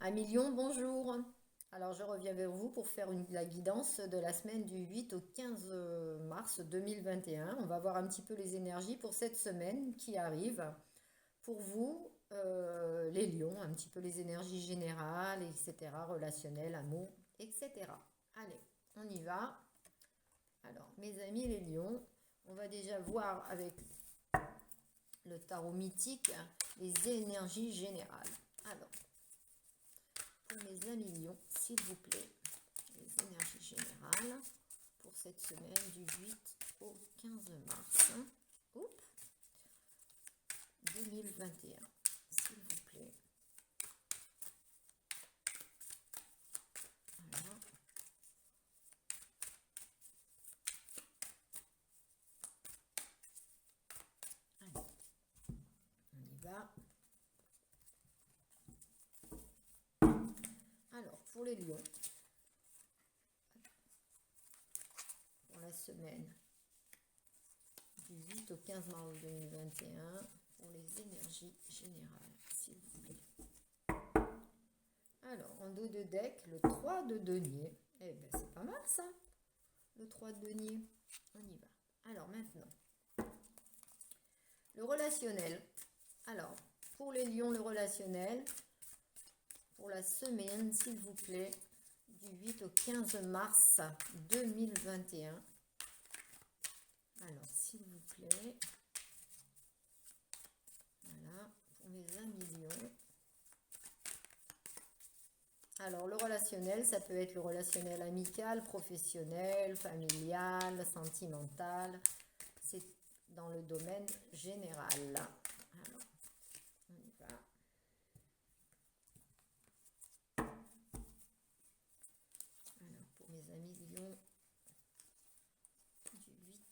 Amélion, bonjour. Alors, je reviens vers vous pour faire la guidance de la semaine du 8 au 15 mars 2021. On va voir un petit peu les énergies pour cette semaine qui arrive. Pour vous, les lions, un petit peu les énergies générales, etc., relationnelles, amour, etc. Allez, on y va. Alors, mes amis les lions, on va déjà voir avec le tarot mythique les énergies générales. Alors, pour mes amis lions, s'il vous plaît, les énergies générales pour cette semaine du 8 au 15 mars. Oups, 2021, s'il vous plaît. Voilà. Allez, on y va. Alors, pour les lions, pour la semaine du 8 au 15 mars 2021, pour les énergies générales, s'il vous plaît. Alors, en dos de deck, le 3 de denier. Eh bien, c'est pas mal ça, le 3 de denier. On y va. Alors, maintenant, le relationnel. Alors, pour les lions, le relationnel, pour la semaine, s'il vous plaît, du 8 au 15 mars 2021. Alors, s'il vous plaît, voilà, pour mes amis lions. Alors, le relationnel, ça peut être le relationnel amical, professionnel, familial, sentimental. C'est dans le domaine général. Alors, on y va. Alors, pour mes amis lions, du 8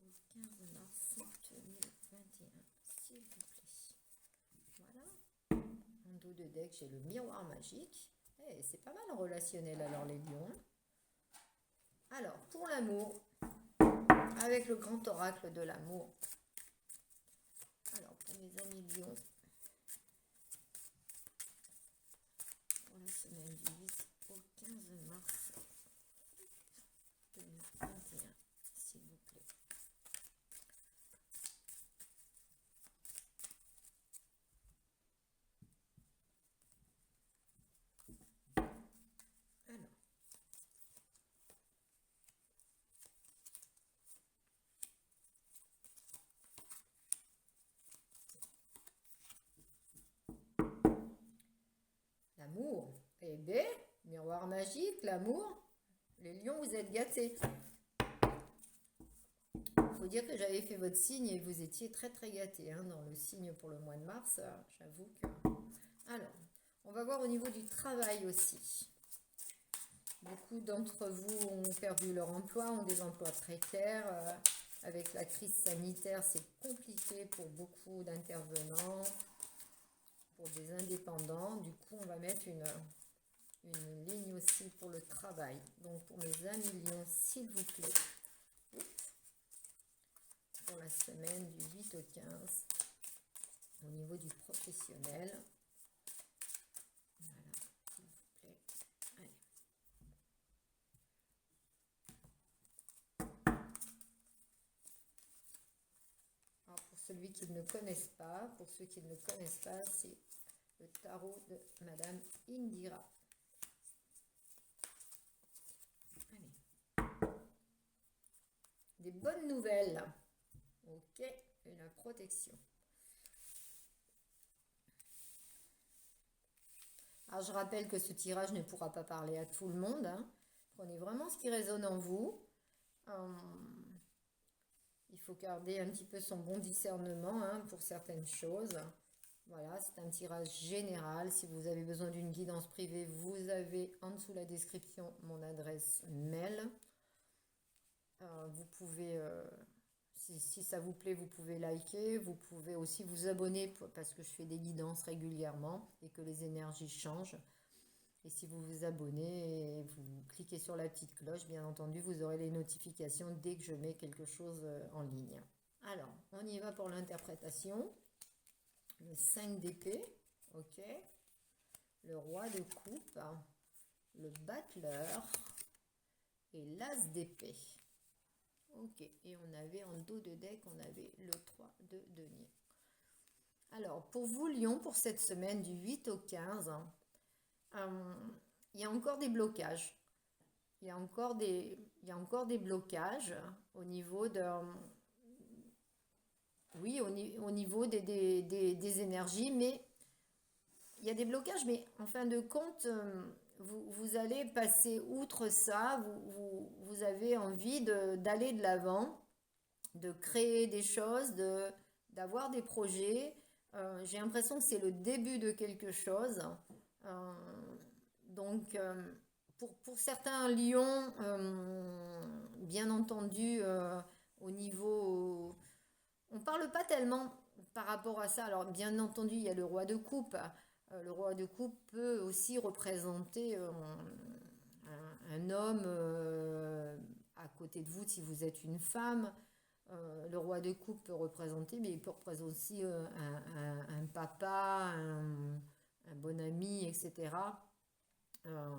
au 15 mars 2021, s'il vous plaît. Voilà. En dos de deck, j'ai le miroir magique. Eh, c'est pas mal en relationnel alors les lions. Alors, pour l'amour, avec le grand oracle de l'amour. Alors, pour mes amis lions, pour la semaine du 8 au 15 mars 2021, s'il vous plaît. Alors, l'amour. Eh bien, miroir magique, l'amour. Les lions, vous êtes gâtés. Il faut dire que j'avais fait votre signe et vous étiez très très gâtés hein, dans le signe pour le mois de mars. J'avoue que... Alors, on va voir au niveau du travail aussi. Beaucoup d'entre vous ont perdu leur emploi, ont des emplois précaires. Avec la crise sanitaire, c'est compliqué pour beaucoup d'intervenants, pour des indépendants. Du coup, on va mettre une ligne aussi pour le travail. Donc, pour mes amis lions, s'il vous plaît, pour la semaine du 8 au 15, au niveau du professionnel. Voilà, s'il vous plaît. Allez. Alors, pour ceux qui ne connaissent pas, c'est le tarot de Madame Indira. Allez. Des bonnes nouvelles. Ok, et la protection. Alors, je rappelle que ce tirage ne pourra pas parler à tout le monde. Hein. Prenez vraiment ce qui résonne en vous. Il faut garder un petit peu son bon discernement hein, pour certaines choses. Voilà, c'est un tirage général. Si vous avez besoin d'une guidance privée, vous avez en dessous la description mon adresse mail. Vous pouvez, si ça vous plaît, vous pouvez liker. Vous pouvez aussi vous abonner parce que je fais des guidances régulièrement et que les énergies changent. Et si vous vous abonnez et vous cliquez sur la petite cloche, bien entendu, vous aurez les notifications dès que je mets quelque chose en ligne. Alors, on y va pour l'interprétation. Le 5 d'épée, ok. le roi de coupe, le battleur et l'as d'épée. Ok, et on avait en dos de deck, on avait le 3 de denier. Alors, pour vous, Lion, pour cette semaine du 8 au 15, euh, il y a encore des blocages. Il y a encore des blocages au niveau de, oui, au niveau des énergies, mais il y a des blocages, mais en fin de compte, vous allez passer outre ça, vous avez envie d'aller de l'avant, de créer des choses, d'avoir des projets. J'ai l'impression que c'est le début de quelque chose. Euh, donc, pour certains lions, bien entendu, au niveau... On ne parle pas tellement par rapport à ça. Alors, bien entendu, il y a le roi de coupe. Le roi de coupe peut aussi représenter un homme à côté de vous si vous êtes une femme. Le roi de coupe peut représenter, mais il peut représenter aussi un papa, un bon ami, etc. Euh,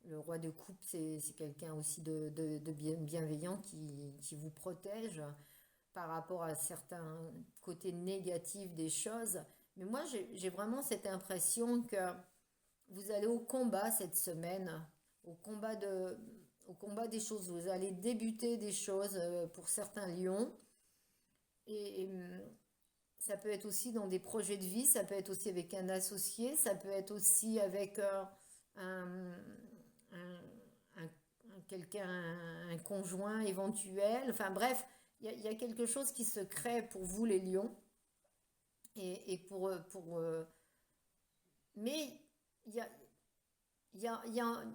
le roi de coupe, c'est quelqu'un aussi de bienveillant qui vous protège par rapport à certains côtés négatifs des choses. Mais moi, j'ai vraiment cette impression que vous allez au combat cette semaine, au combat, au combat des choses. Vous allez débuter des choses pour certains lions. Et ça peut être aussi dans des projets de vie, ça peut être aussi avec un associé, ça peut être aussi avec un, un- quelqu'un, un conjoint éventuel. Enfin bref, il y a quelque chose qui se crée pour vous les lions. Et mais il y a,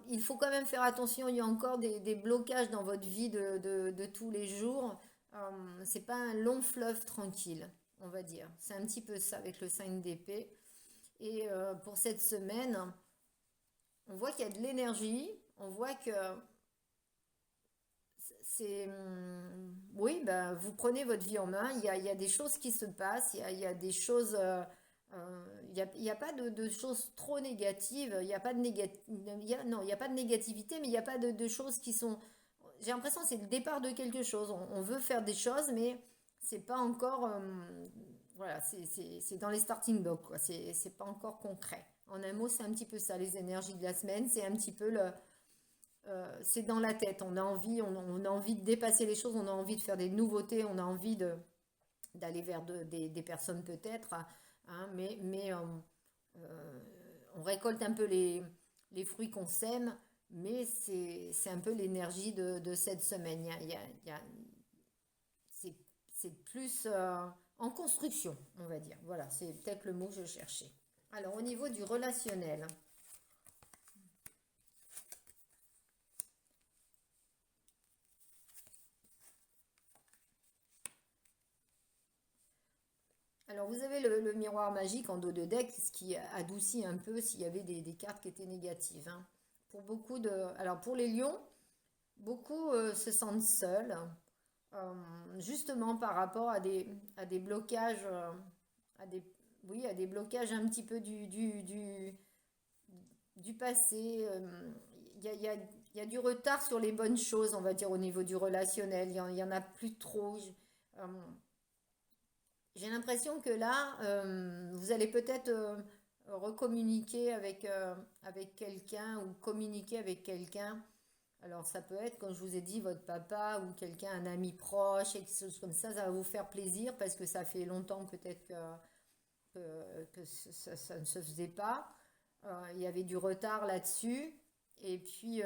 il faut quand même faire attention, il y a encore des blocages dans votre vie de tous les jours. C'est pas un long fleuve tranquille, on va dire. C'est un petit peu ça avec le 5 d'épée. Et pour cette semaine, on voit qu'il y a de l'énergie, on voit que c'est... oui, ben, vous prenez votre vie en main, il y a des choses qui se passent, il y a des choses... il y a pas de choses trop négatives, il y a pas de non, il y a pas de négativité, mais il n'y a pas de choses qui sont... J'ai l'impression que c'est le départ de quelque chose. On veut faire des choses, mais c'est pas encore... voilà, c'est dans les starting blocks, quoi. C'est pas encore concret. En un mot, c'est un petit peu ça, les énergies de la semaine. C'est un petit peu le, c'est dans la tête. On a envie de dépasser les choses, on a envie de faire des nouveautés, on a envie d'aller vers des personnes peut-être, hein, euh, on récolte un peu les fruits qu'on sème, mais c'est un peu l'énergie de cette semaine. Il y a- c'est, c'est plus en construction, on va dire. Voilà, c'est peut-être le mot que je cherchais. Alors, au niveau du relationnel, alors vous avez le miroir magique en dos de deck, ce qui adoucit un peu s'il y avait des cartes qui étaient négatives, hein. Pour beaucoup de, alors pour les lions, beaucoup se sentent seuls, justement par rapport à des blocages, à des, oui, à des blocages un petit peu du passé. Il y a du retard sur les bonnes choses, on va dire, au niveau du relationnel. Il y en a plus trop. Euh, J'ai l'impression que là, vous allez peut-être recommuniquer avec quelqu'un ou communiquer avec quelqu'un. Alors ça peut être, comme je vous ai dit, votre papa ou quelqu'un, un ami proche, et quelque chose comme ça va vous faire plaisir parce que ça fait longtemps peut-être que ça ne se faisait pas. Il y avait du retard là-dessus. Et puis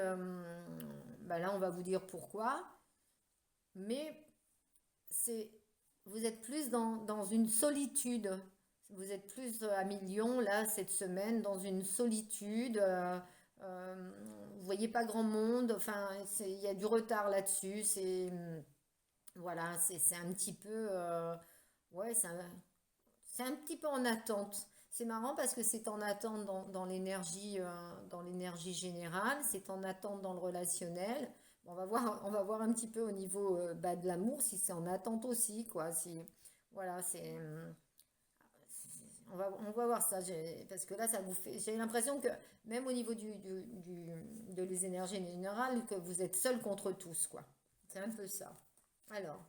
bah là, on va vous dire pourquoi. Mais c'est, vous êtes plus dans une solitude. Vous êtes plus à Million, là, cette semaine, dans une solitude. Vous voyez pas grand monde. Enfin, il y a du retard là-dessus. Voilà, c'est un petit peu... ouais, c'est un petit peu en attente. C'est marrant parce que c'est en attente dans l'énergie générale, c'est en attente dans le relationnel. Bon, on va voir un petit peu au niveau bah, de l'amour si c'est en attente aussi, quoi. Si, voilà, on va voir ça, parce que là, ça vous fait, j'ai l'impression que même au niveau de les énergies générales, que vous êtes seul contre tous, quoi. C'est un peu ça. Alors,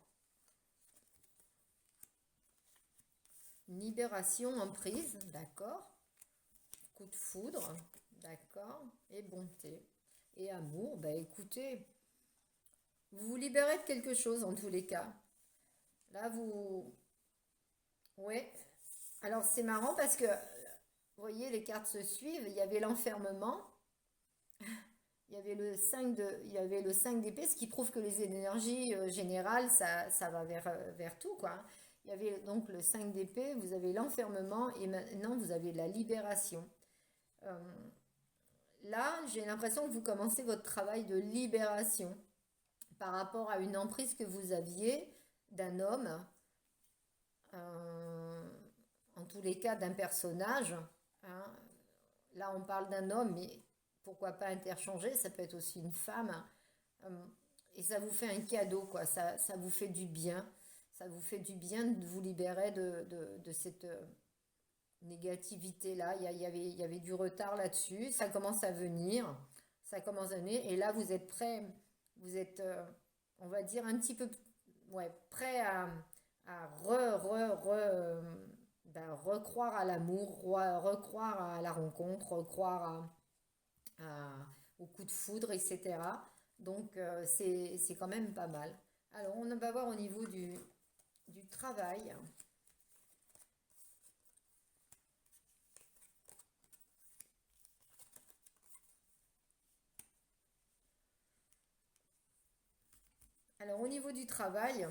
libération en prise, d'accord. Coup de foudre, d'accord. Et bonté. Et amour, bah écoutez, vous vous libérez de quelque chose en tous les cas. Là, vous... Ouais. Alors, c'est marrant parce que, vous voyez, les cartes se suivent. Il y avait l'enfermement. Il y avait le 5 d'épée, ce qui prouve que les énergies générales, ça va vers tout, quoi. Il y avait donc le 5 d'épée, vous avez l'enfermement et maintenant vous avez la libération. Euh, Là, j'ai l'impression que vous commencez votre travail de libération par rapport à une emprise que vous aviez d'un homme, euh, en tous les cas d'un personnage, hein. Là, on parle d'un homme, mais pourquoi pas interchanger, ça peut être aussi une femme. Euh, et ça vous fait un cadeau, quoi. Ça vous fait du bien. Ça vous fait du bien de vous libérer de cette négativité-là. Il y avait du retard là-dessus. Ça commence à venir. Ça commence à venir. Et là, vous êtes prêt. Vous êtes, on va dire, un petit peu ouais, prêt à recroire à l'amour, recroire à la rencontre, recroire au coup de foudre, etc. Donc c'est quand même pas mal. Alors on va voir au niveau du travail. Alors au niveau du travail,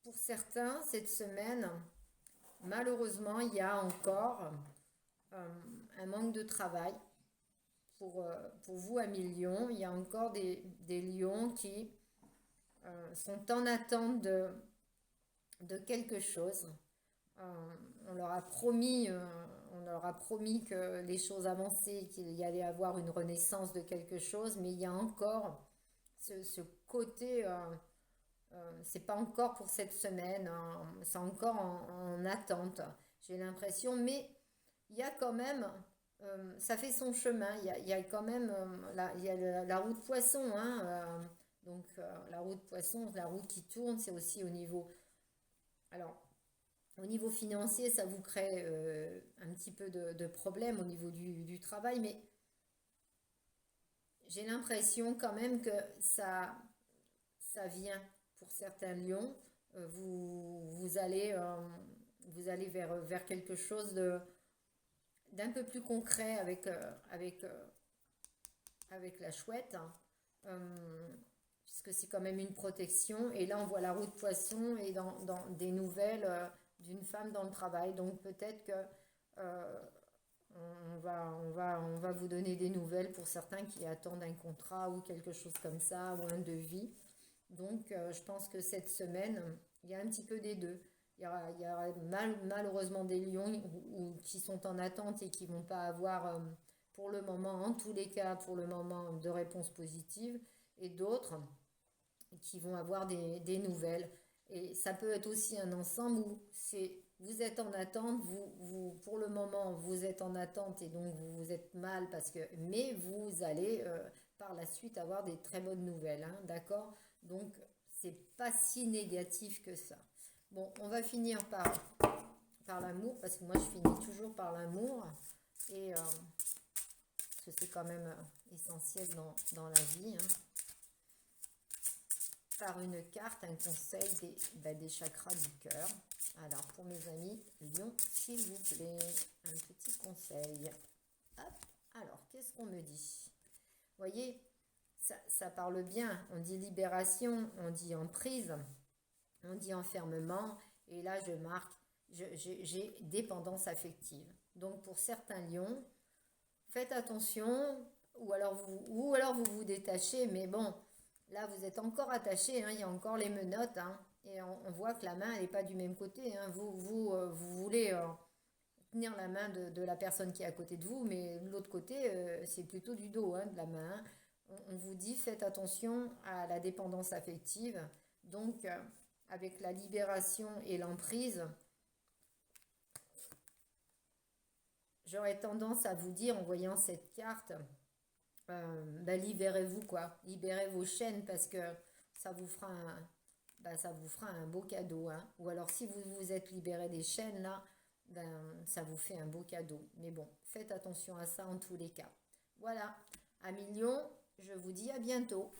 pour certains, cette semaine, malheureusement, il y a encore euh, un manque de travail. Pour vous, amis lions, il y a encore des lions qui sont en attente de quelque chose. On leur a promis, on leur a promis que les choses avançaient, qu'il y allait avoir une renaissance de quelque chose, mais il y a encore ce côté, c'est pas encore pour cette semaine, hein, c'est encore en attente, j'ai l'impression, mais il y a quand même, ça fait son chemin, il y a quand même, il y a la roue de poisson, hein, donc la roue de poisson, la roue qui tourne, c'est aussi au niveau, alors au niveau financier, ça vous crée un petit peu de problème au niveau du travail, mais j'ai l'impression quand même que ça vient pour certains lions. Vous allez vers quelque chose d'un peu plus concret avec la chouette, hein. Puisque c'est quand même une protection. Et là, on voit la roue de poisson et dans des nouvelles d'une femme dans le travail. Donc peut-être que euh, on va vous donner des nouvelles pour certains qui attendent un contrat ou quelque chose comme ça, ou un devis. Donc je pense que cette semaine, il y a un petit peu des deux. Il y aura malheureusement des lions qui sont en attente et qui vont pas avoir, pour le moment, en tous les cas, pour le moment, de réponse positive, et d'autres qui vont avoir des nouvelles. Et ça peut être aussi un ensemble où vous êtes en attente, pour le moment, vous êtes en attente et donc vous êtes mal mais vous allez par la suite avoir des très bonnes nouvelles, hein, d'accord? Donc, c'est pas si négatif que ça. Bon, on va finir par l'amour, parce que moi, je finis toujours par l'amour. Et parce que c'est quand même essentiel dans la vie, hein. Par une carte, un conseil des chakras du cœur. Alors, pour mes amis Lion, s'il vous plaît, un petit conseil. Hop. Alors, qu'est-ce qu'on me dit? Vous voyez, ça parle bien. On dit libération, on dit emprise, on dit enfermement. Et là, je marque, j'ai dépendance affective. Donc, pour certains lions, faites attention, ou alors vous vous détachez, mais bon, là vous êtes encore attaché, hein, il y a encore les menottes, hein, et on voit que la main elle n'est pas du même côté, hein. Vous voulez tenir la main de la personne qui est à côté de vous, mais de l'autre côté c'est plutôt du dos, hein, de la main, hein. On vous dit faites attention à la dépendance affective, donc avec la libération et l'emprise, j'aurais tendance à vous dire en voyant cette carte, libérez-vous quoi. Libérez vos chaînes parce que ça vous fera ça vous fera un beau cadeau, hein. Ou alors si vous vous êtes libéré des chaînes là, ça vous fait un beau cadeau. Mais bon, faites attention à ça en tous les cas. Voilà, à million, je vous dis à bientôt.